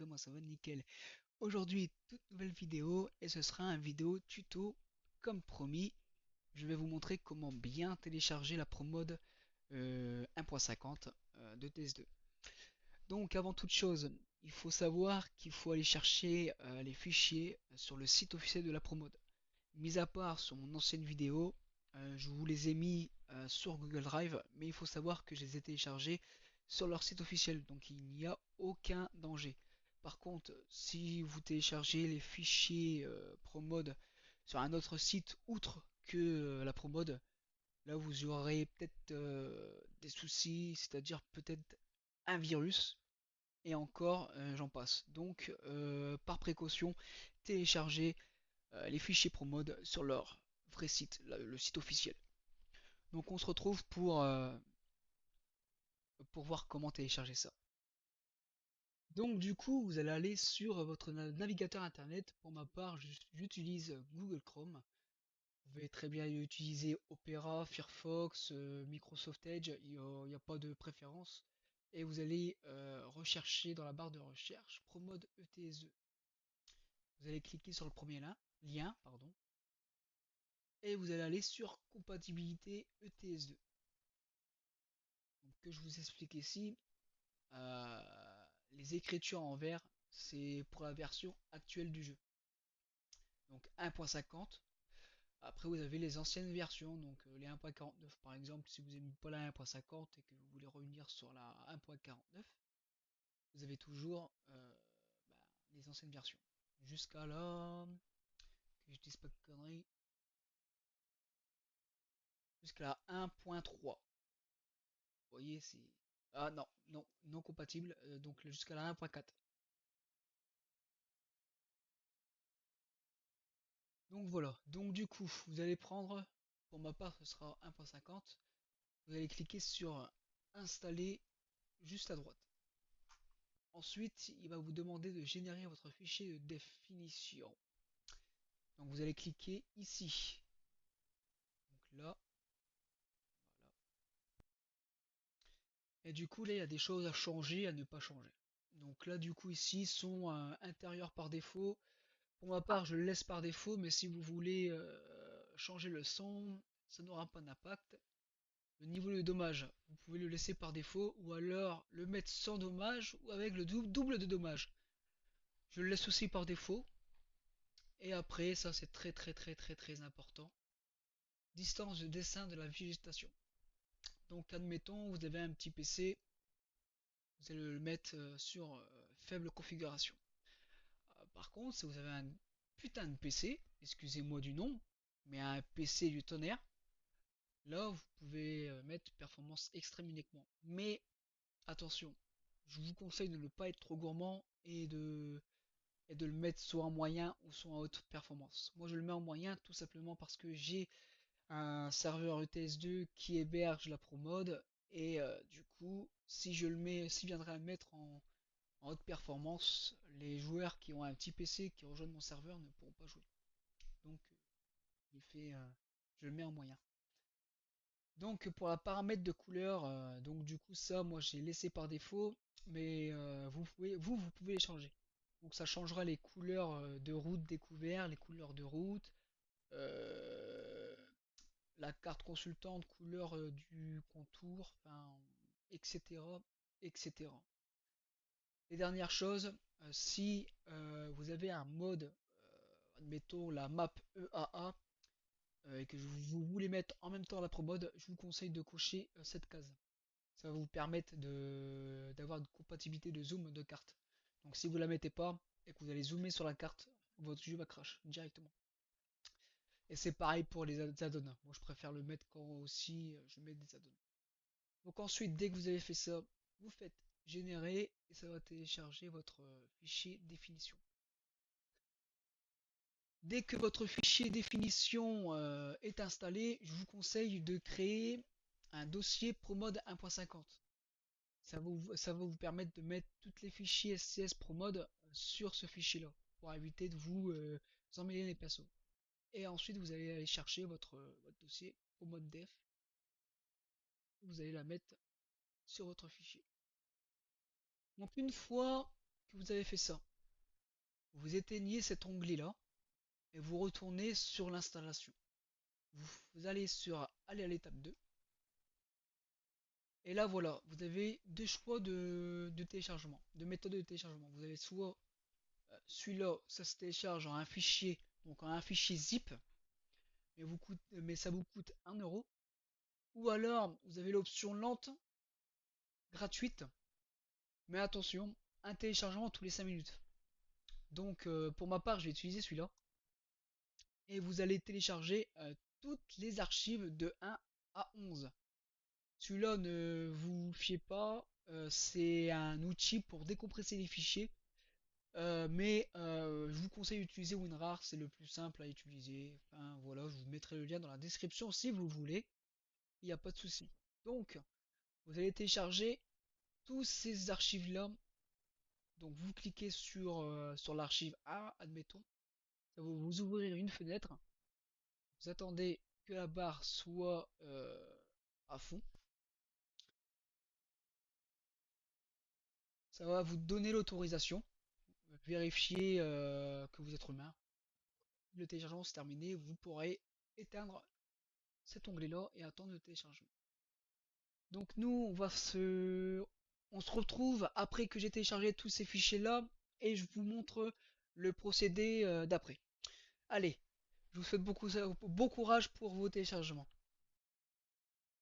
comment ça va? Nickel. Aujourd'hui, toute nouvelle vidéo et ce sera un vidéo tuto comme promis. Je vais vous montrer comment bien télécharger la promode 1.50 de TS2. Donc avant toute chose, il faut savoir qu'il faut aller chercher les fichiers sur le site officiel de la promode. Mis à part sur mon ancienne vidéo, je vous les ai mis sur Google Drive, mais il faut savoir que je les ai téléchargés sur leur site officiel, donc il n'y a aucun danger. Par contre, si vous téléchargez les fichiers Promode sur un autre site outre que la Promode, là vous aurez peut-être des soucis, c'est-à-dire peut-être un virus, et encore j'en passe. Donc par précaution, téléchargez les fichiers Promode sur leur vrai site, le site officiel. Donc on se retrouve pour voir comment télécharger ça. Donc du coup, vous allez aller sur votre navigateur internet. Pour ma part, j'utilise Google Chrome. Vous pouvez très bien utiliser Opera, Firefox, Microsoft Edge, il n'y a pas de préférence. Et vous allez rechercher dans la barre de recherche Promode ETSE. Vous allez cliquer sur le premier lien, pardon, et vous allez aller sur compatibilité ETS2. Donc, que je vous explique ici, les écritures en vert, c'est pour la version actuelle du jeu. Donc 1.50. Après, vous avez les anciennes versions, donc les 1.49 par exemple. Si vous n'aimez pas la 1.50 et que vous voulez revenir sur la 1.49, vous avez toujours les anciennes versions. Jusqu'à là, que je dise pas de conneries, jusqu'à la 1.3. Vous voyez, c'est. Ah non, non compatible, donc jusqu'à la 1.4. Donc voilà, donc du coup, vous allez prendre, pour ma part ce sera 1.50, vous allez cliquer sur installer juste à droite. Ensuite, il va vous demander de générer votre fichier de définition. Donc vous allez cliquer ici. Donc là, voilà. Et du coup là, il y a des choses à changer, à ne pas changer. Donc là, du coup ici, sont intérieur par défaut. Pour ma part, je le laisse par défaut, mais si vous voulez changer le son, ça n'aura pas d'impact. Le niveau de dommage, vous pouvez le laisser par défaut ou alors le mettre sans dommage ou avec le double de dommage. Je le laisse aussi par défaut. Et après, ça c'est très important. Distance de dessin de la végétation. Donc admettons, vous avez un petit PC, vous allez le mettre sur faible configuration. Par contre, si vous avez un putain de PC, excusez-moi du nom, mais un PC du tonnerre, là vous pouvez mettre performance extrême uniquement. Mais attention, je vous conseille de ne pas être trop gourmand et de le mettre soit en moyen ou soit en haute performance. Moi je le mets en moyen tout simplement parce que j'ai un serveur ETS2 qui héberge la ProMode et du coup si je le mets, si je viendrais à le mettre en haute performance, les joueurs qui ont un petit PC qui rejoignent mon serveur ne pourront pas jouer. Donc je le mets en moyen. Donc pour la paramètre de couleur, donc du coup ça moi j'ai laissé par défaut, mais vous pouvez les changer. Donc ça changera les couleurs de route découvert, les couleurs de route, euh, la carte consultante, couleur du contour, enfin, etc., etc. Les dernières choses, si vous avez un mode, admettons la map EAA, et que vous voulez mettre en même temps la pro mode, je vous conseille de cocher cette case. Ça va vous permettre d'avoir une compatibilité de zoom de carte. Donc si vous la mettez pas et que vous allez zoomer sur la carte, votre jeu va crash directement. Et c'est pareil pour les add-ons. Moi je préfère le mettre quand aussi je mets des add-ons. Donc ensuite, dès que vous avez fait ça, vous faites générer et ça va télécharger votre fichier définition. Dès que votre fichier définition est installé, je vous conseille de créer un dossier ProMode 1.50. Ça va vous permettre de mettre tous les fichiers SCS ProMode sur ce fichier-là pour éviter de vous emmêler les pinceaux. Et ensuite, vous allez aller chercher votre dossier ProMode Def. Vous allez la mettre sur votre fichier. Donc une fois que vous avez fait ça, vous éteignez cet onglet-là et vous retournez sur l'installation. Vous allez sur aller à l'étape 2. Et là voilà, vous avez deux choix de téléchargement, de méthode de téléchargement. Vous avez soit celui-là, ça se télécharge en un fichier, donc en un fichier zip, mais ça vous coûte 1 euro. Ou alors vous avez l'option lente, gratuite, mais attention, un téléchargement tous les 5 minutes. Donc pour ma part, je vais utiliser celui-là. Et vous allez télécharger toutes les archives de 1 à 11. Celui-là, ne vous fiez pas, c'est un outil pour décompresser les fichiers. Mais je vous conseille d'utiliser WinRAR, c'est le plus simple à utiliser. Enfin voilà, je vous mettrai le lien dans la description si vous voulez. Il n'y a pas de souci. Donc, vous allez télécharger tous ces archives-là. Donc vous cliquez sur l'archive A, admettons. Ça va vous ouvrir une fenêtre. Vous attendez que la barre soit à fond. Ça va vous donner l'autorisation. Vérifier que vous êtes humain. Le téléchargement c'est terminé. Vous pourrez éteindre cet onglet-là et attendre le téléchargement. Donc nous, on se retrouve après que j'ai téléchargé tous ces fichiers-là et je vous montre le procédé d'après. Allez, je vous souhaite bon courage pour vos téléchargements.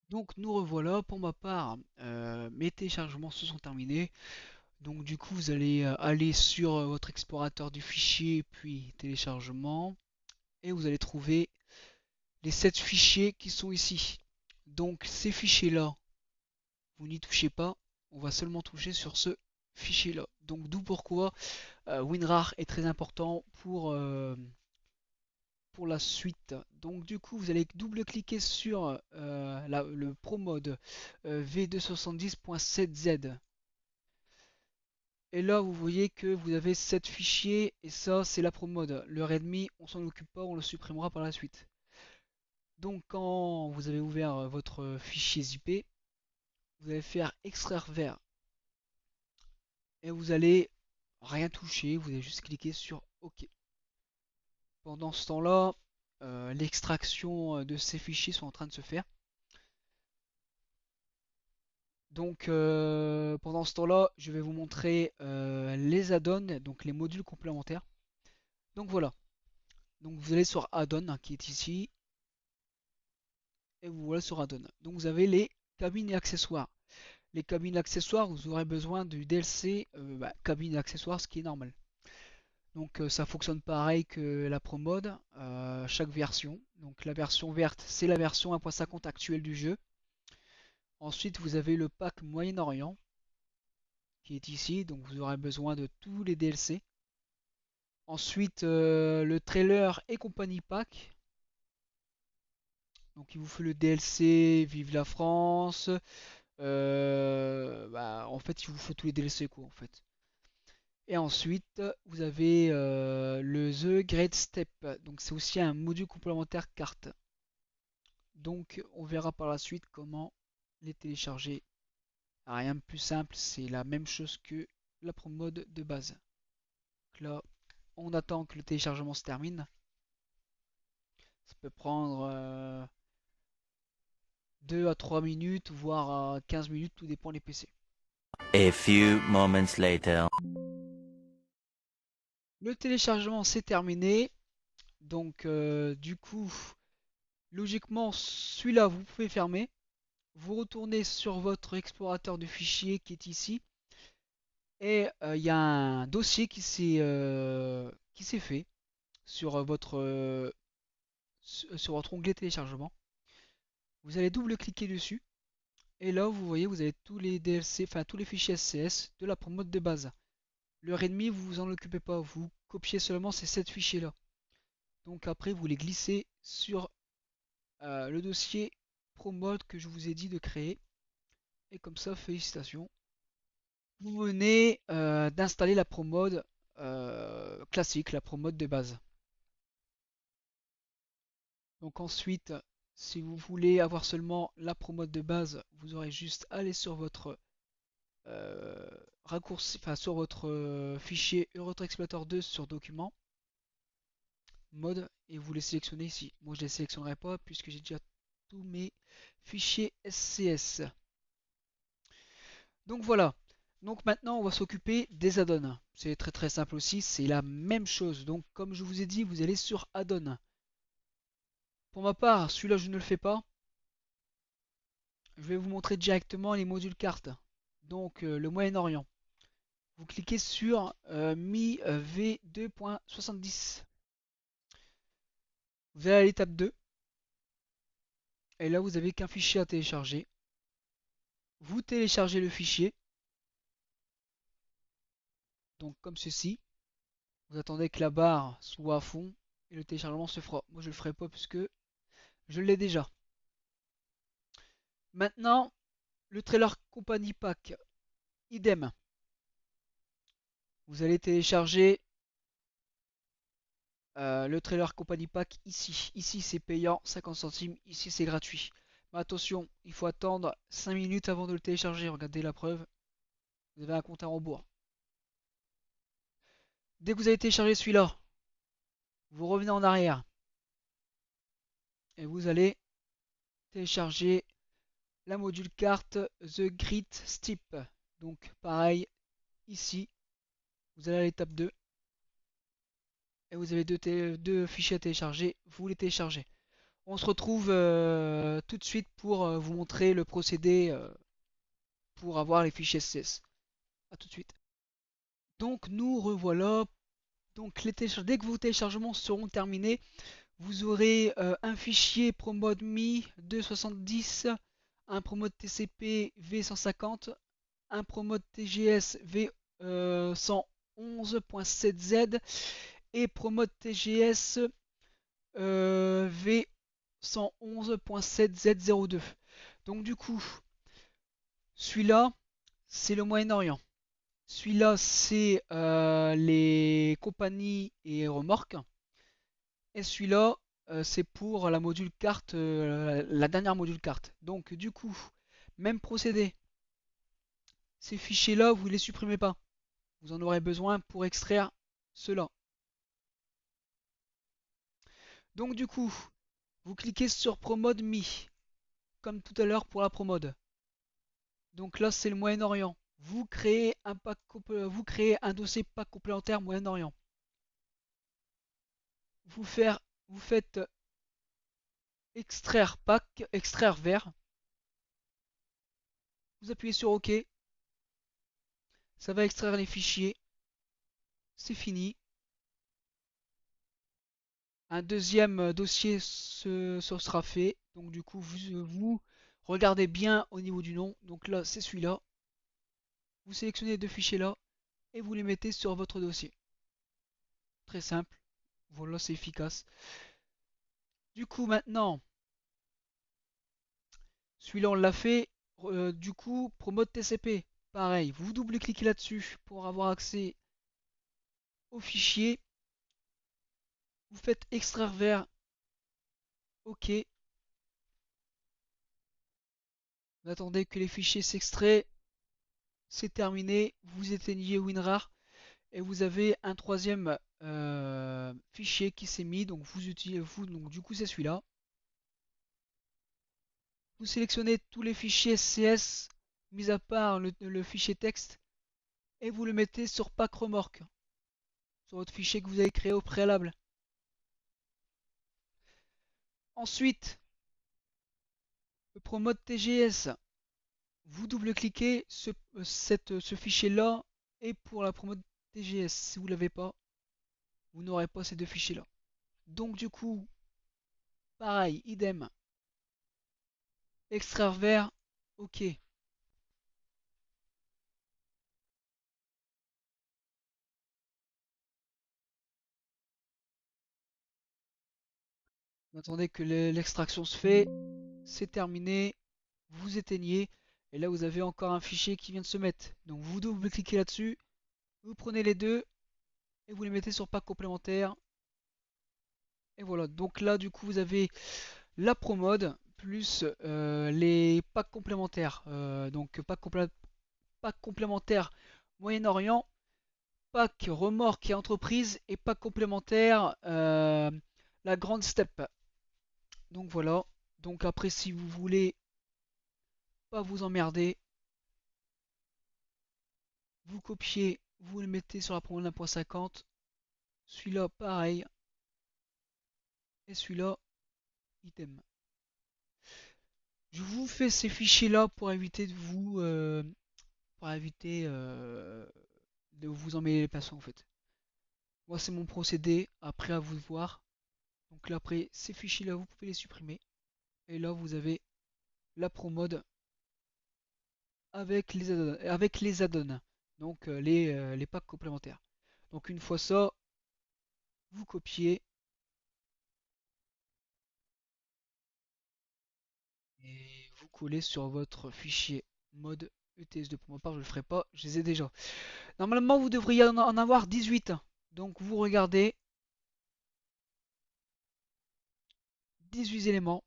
Donc nous revoilà, pour ma part, mes téléchargements se sont terminés. Donc du coup, vous allez aller sur votre explorateur du fichier, puis téléchargement, et vous allez trouver les 7 fichiers qui sont ici. Donc ces fichiers-là, vous n'y touchez pas, on va seulement toucher sur ce fichier-là. Donc d'où pourquoi WinRAR est très important pour la suite. Donc du coup, vous allez double-cliquer sur le Pro Mode v270.7z. Et là, vous voyez que vous avez 7 fichiers et ça, c'est la Pro Mode. Le Redmi, on s'en occupe pas, on le supprimera par la suite. Donc quand vous avez ouvert votre fichier zip, vous allez faire extraire vers et vous allez rien toucher, vous allez juste cliquer sur OK. Pendant ce temps-là, l'extraction de ces fichiers sont en train de se faire. Donc pendant ce temps-là, je vais vous montrer les add-ons, donc les modules complémentaires. Donc voilà. Donc vous allez sur add-on qui est ici et vous voilà sur add-on. Donc vous avez les cabines et accessoires. Les cabines et accessoires, vous aurez besoin du DLC cabine et accessoires, ce qui est normal. Donc ça fonctionne pareil que la Pro Mode, chaque version. Donc la version verte, c'est la version 1.50 actuelle du jeu. Ensuite, vous avez le pack Moyen-Orient qui est ici, donc vous aurez besoin de tous les DLC. Ensuite, le trailer et compagnie pack. Donc il vous fait le DLC Vive la France. En fait, il vous faut tous les DLC quoi en fait. Et ensuite, vous avez le The Great Step. Donc c'est aussi un module complémentaire carte. Donc on verra par la suite comment les télécharger. Rien de plus simple, c'est la même chose que la Pro Mode de base. Donc là, on attend que le téléchargement se termine. Ça peut prendre 2 à 3 minutes, voire 15 minutes, tout dépend des PC. A few moments later. Le téléchargement s'est terminé. Donc du coup, logiquement, celui-là, vous pouvez fermer. Vous retournez sur votre explorateur de fichiers qui est ici. Et il y a un dossier qui s'est fait sur sur votre onglet téléchargement. Vous allez double-cliquer dessus. Et là, vous voyez, vous avez tous les DLC, enfin tous les fichiers SCS de la promote de base. Le Redmi, vous vous en occupez pas. Vous copiez seulement ces 7 fichiers-là. Donc après, vous les glissez sur le dossier ProMode que je vous ai dit de créer. Et comme ça, félicitations. Vous venez d'installer la ProMode classique, la ProMode de base. Donc ensuite, si vous voulez avoir seulement la ProMode de base, vous aurez juste à aller sur votre raccourci, enfin sur votre fichier Eurotrack Explorer 2 sur document, mode, et vous les sélectionnez ici. Moi je les sélectionnerai pas puisque j'ai déjà tous mes fichiers SCS. Donc voilà. Donc maintenant on va s'occuper des add-ons. C'est très très simple aussi, c'est la même chose. Donc comme je vous ai dit, vous allez sur add-on. Pour ma part, celui-là je ne le fais pas. Je vais vous montrer directement les modules cartes. Donc le Moyen-Orient. Vous cliquez sur Mi V2.70. Vous allez à l'étape 2. Et là vous avez qu'un fichier à télécharger. Vous téléchargez le fichier. Donc comme ceci. Vous attendez que la barre soit à fond. Et le téléchargement se fera. Moi je le ferai pas puisque je l'ai déjà. Maintenant, le trailer company pack. Idem. Vous allez télécharger le trailer company pack ici. Ici c'est payant, 50 centimes. Ici c'est gratuit. Mais attention, il faut attendre 5 minutes avant de le télécharger. Regardez la preuve. Vous avez un compte à rebours. Dès que vous avez téléchargé celui-là, vous revenez en arrière. Et vous allez télécharger la module carte The Grit Steep. Donc pareil, ici, vous allez à l'étape 2. Et vous avez deux fichiers à télécharger. Vous les téléchargez. On se retrouve tout de suite pour vous montrer le procédé pour avoir les fichiers SCS. A tout de suite. Donc nous revoilà. Donc dès que vos téléchargements seront terminés, vous aurez un fichier promode Mi 270, un promode TCP V150, un promode TGS V111.7Z et promode TGS V111.7Z02. Donc du coup, celui-là, c'est le Moyen-Orient. Celui-là, c'est les compagnies et remorques. Et celui-là, c'est pour la module carte, la dernière module carte. Donc du coup, même procédé. Ces fichiers-là, vous ne les supprimez pas. Vous en aurez besoin pour extraire cela. Donc du coup, vous cliquez sur Promode Mi, comme tout à l'heure pour la Promode. Donc là, c'est le Moyen-Orient. Vous créez un dossier pack complémentaire Moyen-Orient. Vous faites extraire pack, extraire vers. Vous appuyez sur OK. Ça va extraire les fichiers. C'est fini. Un deuxième dossier se sera fait. Donc du coup, vous regardez bien au niveau du nom. Donc là, c'est celui-là. Vous sélectionnez les deux fichiers là et vous les mettez sur votre dossier. Très simple. Voilà, c'est efficace. Du coup, maintenant, celui-là, on l'a fait. Du coup, Promote TCP. Pareil, vous double-cliquez là-dessus pour avoir accès au fichier. Vous faites extraire vers. OK. Vous attendez que les fichiers s'extraient. C'est terminé. Vous éteignez WinRAR. Et vous avez un troisième fichier qui s'est mis. Donc vous utilisez donc du coup c'est celui-là. Vous sélectionnez tous les fichiers SCS, mis à part le fichier texte, et vous le mettez sur pack remorque, sur votre fichier que vous avez créé au préalable. Ensuite, le promote TGS, vous double-cliquez ce fichier-là, et pour la promote TGS, si vous ne l'avez pas, vous n'aurez pas ces deux fichiers-là. Donc du coup, pareil, idem, extraire vers, OK. Vous attendez que l'extraction se fait, c'est terminé, vous éteignez, et là vous avez encore un fichier qui vient de se mettre. Donc vous double-cliquez là-dessus, vous prenez les deux, et vous les mettez sur pack complémentaire. Et voilà, donc là du coup vous avez la promode plus les packs complémentaires. Donc pack pack complémentaire Moyen-Orient, pack remorque et entreprise et pack complémentaire la grande steppe. Donc voilà. Donc après si vous voulez pas vous emmerder, vous copiez, vous le mettez sur la promo 1.50. Celui-là pareil. Et celui-là, idem. Je vous fais ces fichiers là pour éviter de vous de vous emmêler les pinceaux en fait. Moi c'est mon procédé, après à vous de voir. Donc là après ces fichiers là vous pouvez les supprimer. Et là vous avez la promode avec les add-ons. Donc les packs complémentaires. Donc une fois ça, vous copiez et vous collez sur votre fichier mode ETS2. Pour ma part je le ferai pas, je les ai déjà. Normalement vous devriez en avoir 18. Donc vous regardez 18 éléments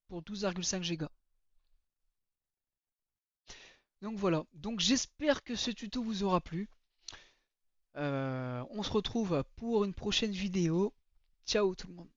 pour 12,5 Go. Donc voilà, donc j'espère que ce tuto vous aura plu. On se retrouve pour une prochaine vidéo. Ciao tout le monde.